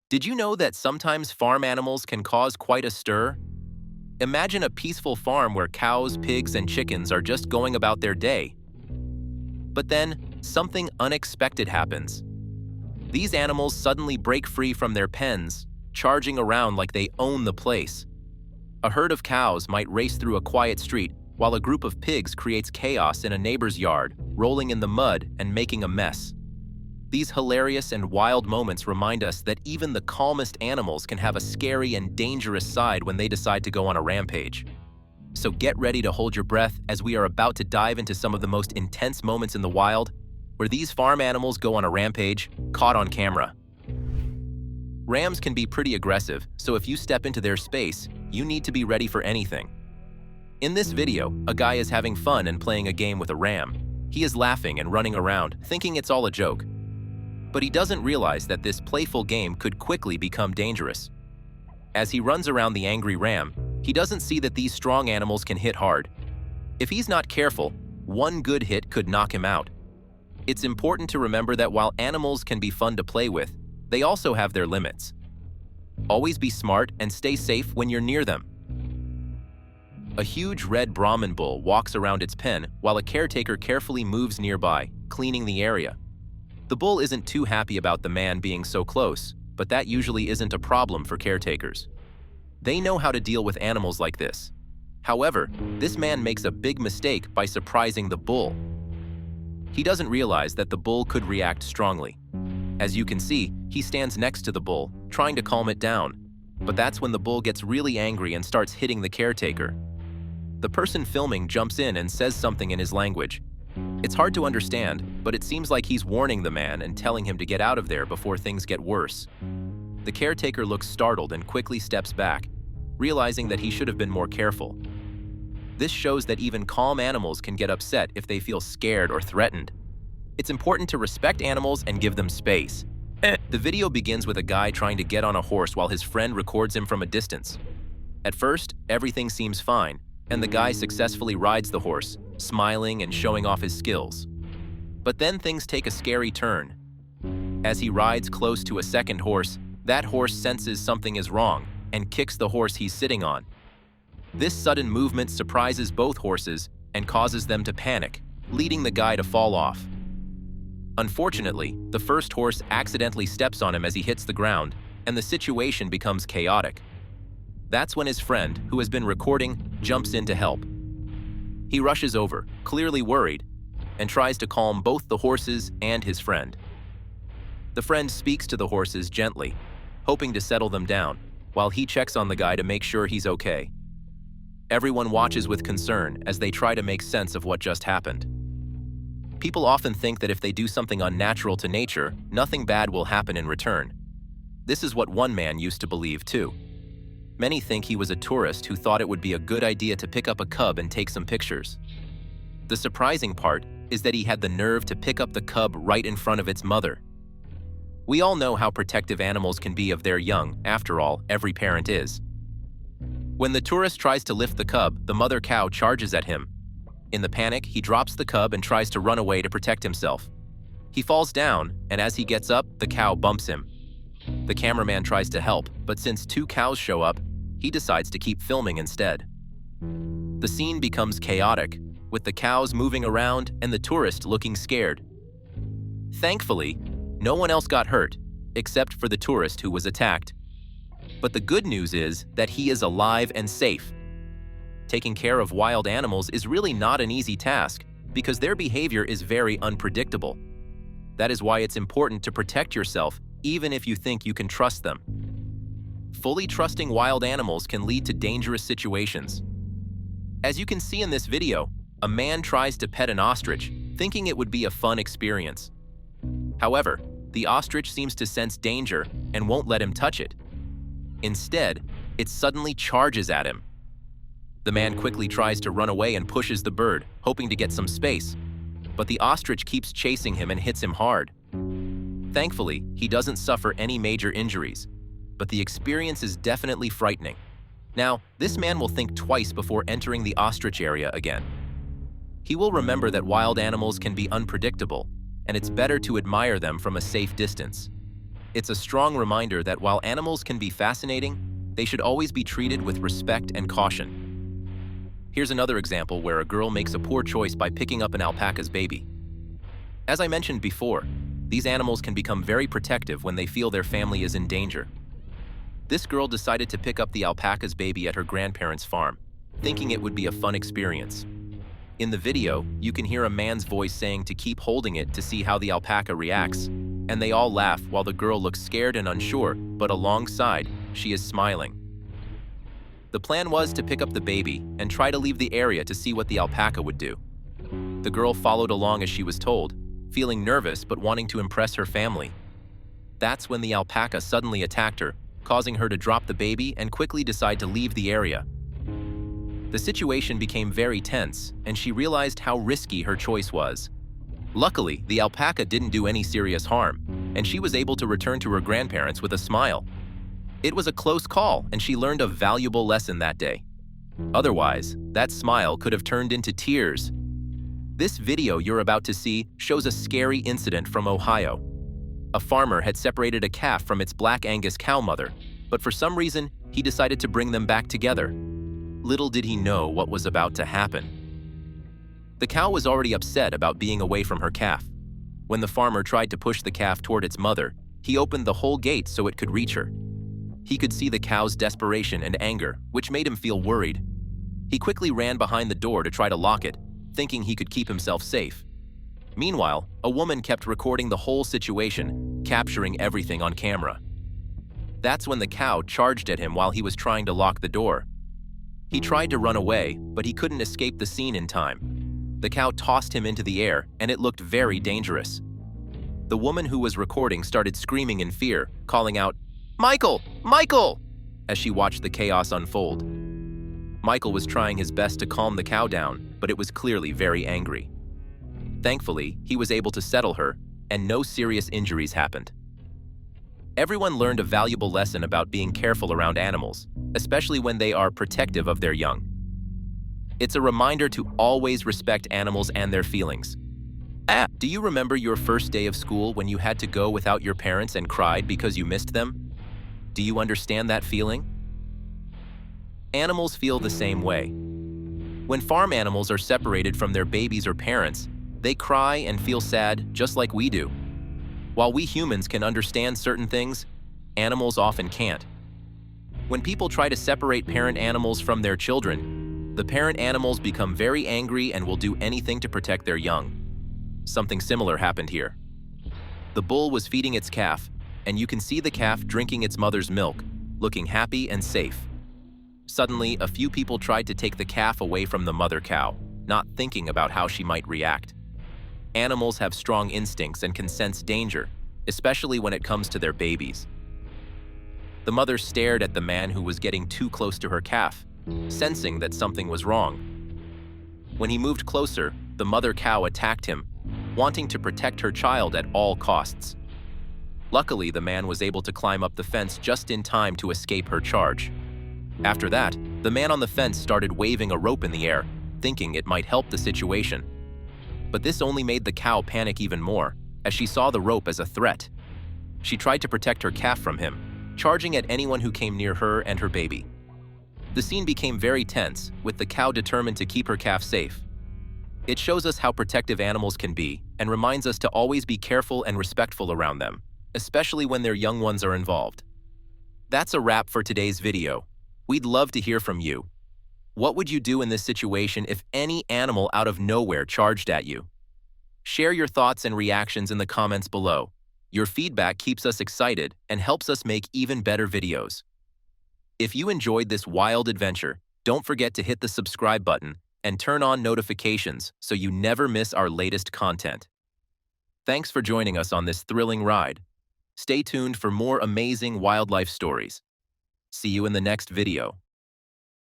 Did you know that sometimes farm animals can cause quite a stir? Imagine a peaceful farm where cows, pigs, and chickens are just going about their day. But then, something unexpected happens. These animals suddenly break free from their pens, charging around like they own the place. A herd of cows might race through a quiet street, while a group of pigs creates chaos in a neighbor's yard, rolling in the mud and making a mess. These hilarious and wild moments remind us that even the calmest animals can have a scary and dangerous side when they decide to go on a rampage. So get ready to hold your breath as we are about to dive into some of the most intense moments in the wild, where these farm animals go on a rampage, caught on camera. Rams can be pretty aggressive, so if you step into their space, you need to be ready for anything. In this video, a guy is having fun and playing a game with a ram. He is laughing and running around, thinking it's all a joke. But he doesn't realize that this playful game could quickly become dangerous. As he runs around the angry ram, he doesn't see that these strong animals can hit hard. If he's not careful, one good hit could knock him out. It's important to remember that while animals can be fun to play with, they also have their limits. Always be smart and stay safe when you're near them. A huge red Brahman bull walks around its pen while a caretaker carefully moves nearby, cleaning the area. The bull isn't too happy about the man being so close, but that usually isn't a problem for caretakers. They know how to deal with animals like this. However, this man makes a big mistake by surprising the bull. He doesn't realize that the bull could react strongly. As you can see, he stands next to the bull, trying to calm it down. But that's when the bull gets really angry and starts hitting the caretaker. The person filming jumps in and says something in his language. It's hard to understand, but it seems like he's warning the man and telling him to get out of there before things get worse. The caretaker looks startled and quickly steps back, realizing that he should have been more careful. This shows that even calm animals can get upset if they feel scared or threatened. It's important to respect animals and give them space. The video begins with a guy trying to get on a horse while his friend records him from a distance. At first, everything seems fine, and the guy successfully rides the horse, smiling and showing off his skills. But then things take a scary turn. As he rides close to a second horse, that horse senses something is wrong and kicks the horse he's sitting on. This sudden movement surprises both horses and causes them to panic, leading the guy to fall off. Unfortunately, the first horse accidentally steps on him as he hits the ground, and the situation becomes chaotic. That's when his friend, who has been recording, jumps in to help. He rushes over, clearly worried, and tries to calm both the horses and his friend. The friend speaks to the horses gently, hoping to settle them down, while he checks on the guy to make sure he's okay. Everyone watches with concern as they try to make sense of what just happened. People often think that if they do something unnatural to nature, nothing bad will happen in return. This is what one man used to believe too. Many think he was a tourist who thought it would be a good idea to pick up a cub and take some pictures. The surprising part is that he had the nerve to pick up the cub right in front of its mother. We all know how protective animals can be of their young. After all, every parent is. When the tourist tries to lift the cub, the mother cow charges at him. In the panic, he drops the cub and tries to run away to protect himself. He falls down, and as he gets up, the cow bumps him. The cameraman tries to help, but since two cows show up, he decides to keep filming instead. The scene becomes chaotic, with the cows moving around and the tourist looking scared. Thankfully, no one else got hurt, except for the tourist who was attacked. But the good news is that he is alive and safe. Taking care of wild animals is really not an easy task because their behavior is very unpredictable. That is why it's important to protect yourself even if you think you can trust them. Fully trusting wild animals can lead to dangerous situations. As you can see in this video, a man tries to pet an ostrich, thinking it would be a fun experience. However, the ostrich seems to sense danger and won't let him touch it. Instead, it suddenly charges at him. The man quickly tries to run away and pushes the bird, hoping to get some space. But the ostrich keeps chasing him and hits him hard. Thankfully, he doesn't suffer any major injuries, but the experience is definitely frightening. Now, this man will think twice before entering the ostrich area again. He will remember that wild animals can be unpredictable, and it's better to admire them from a safe distance. It's a strong reminder that while animals can be fascinating, they should always be treated with respect and caution. Here's another example where a girl makes a poor choice by picking up an alpaca's baby. As I mentioned before, these animals can become very protective when they feel their family is in danger. This girl decided to pick up the alpaca's baby at her grandparents' farm, thinking it would be a fun experience. In the video, you can hear a man's voice saying to keep holding it to see how the alpaca reacts, and they all laugh while the girl looks scared and unsure, but alongside, she is smiling. The plan was to pick up the baby and try to leave the area to see what the alpaca would do. The girl followed along as she was told, feeling nervous but wanting to impress her family. That's when the alpaca suddenly attacked her, causing her to drop the baby and quickly decide to leave the area. The situation became very tense, and she realized how risky her choice was. Luckily, the alpaca didn't do any serious harm, and she was able to return to her grandparents with a smile. It was a close call, and she learned a valuable lesson that day. Otherwise, that smile could have turned into tears. This video you're about to see shows a scary incident from Ohio. A farmer had separated a calf from its Black Angus cow mother, but for some reason, he decided to bring them back together. Little did he know what was about to happen. The cow was already upset about being away from her calf. When the farmer tried to push the calf toward its mother, he opened the whole gate so it could reach her. He could see the cow's desperation and anger, which made him feel worried. He quickly ran behind the door to try to lock it, thinking he could keep himself safe. Meanwhile, a woman kept recording the whole situation, capturing everything on camera. That's when the cow charged at him while he was trying to lock the door. He tried to run away, but he couldn't escape the scene in time. The cow tossed him into the air, and it looked very dangerous. The woman who was recording started screaming in fear, calling out, "Michael! Michael!" as she watched the chaos unfold. Michael was trying his best to calm the cow down, but it was clearly very angry. Thankfully, he was able to settle her, and no serious injuries happened. Everyone learned a valuable lesson about being careful around animals, especially when they are protective of their young. It's a reminder to always respect animals and their feelings. Do you remember your first day of school when you had to go without your parents and cried because you missed them? Do you understand that feeling? Animals feel the same way. When farm animals are separated from their babies or parents, they cry and feel sad just like we do. While we humans can understand certain things, animals often can't. When people try to separate parent animals from their children, the parent animals become very angry and will do anything to protect their young. Something similar happened here. The bull was feeding its calf, and you can see the calf drinking its mother's milk, looking happy and safe. Suddenly, a few people tried to take the calf away from the mother cow, not thinking about how she might react. Animals have strong instincts and can sense danger, especially when it comes to their babies. The mother stared at the man who was getting too close to her calf, sensing that something was wrong. When he moved closer, the mother cow attacked him, wanting to protect her child at all costs. Luckily, the man was able to climb up the fence just in time to escape her charge. After that, the man on the fence started waving a rope in the air, thinking it might help the situation. But this only made the cow panic even more, as she saw the rope as a threat. She tried to protect her calf from him, charging at anyone who came near her and her baby. The scene became very tense, with the cow determined to keep her calf safe. It shows us how protective animals can be and reminds us to always be careful and respectful around them, especially when their young ones are involved. That's a wrap for today's video. We'd love to hear from you. What would you do in this situation if any animal out of nowhere charged at you? Share your thoughts and reactions in the comments below. Your feedback keeps us excited and helps us make even better videos. If you enjoyed this wild adventure, don't forget to hit the subscribe button and turn on notifications so you never miss our latest content. Thanks for joining us on this thrilling ride. Stay tuned for more amazing wildlife stories. See you in the next video.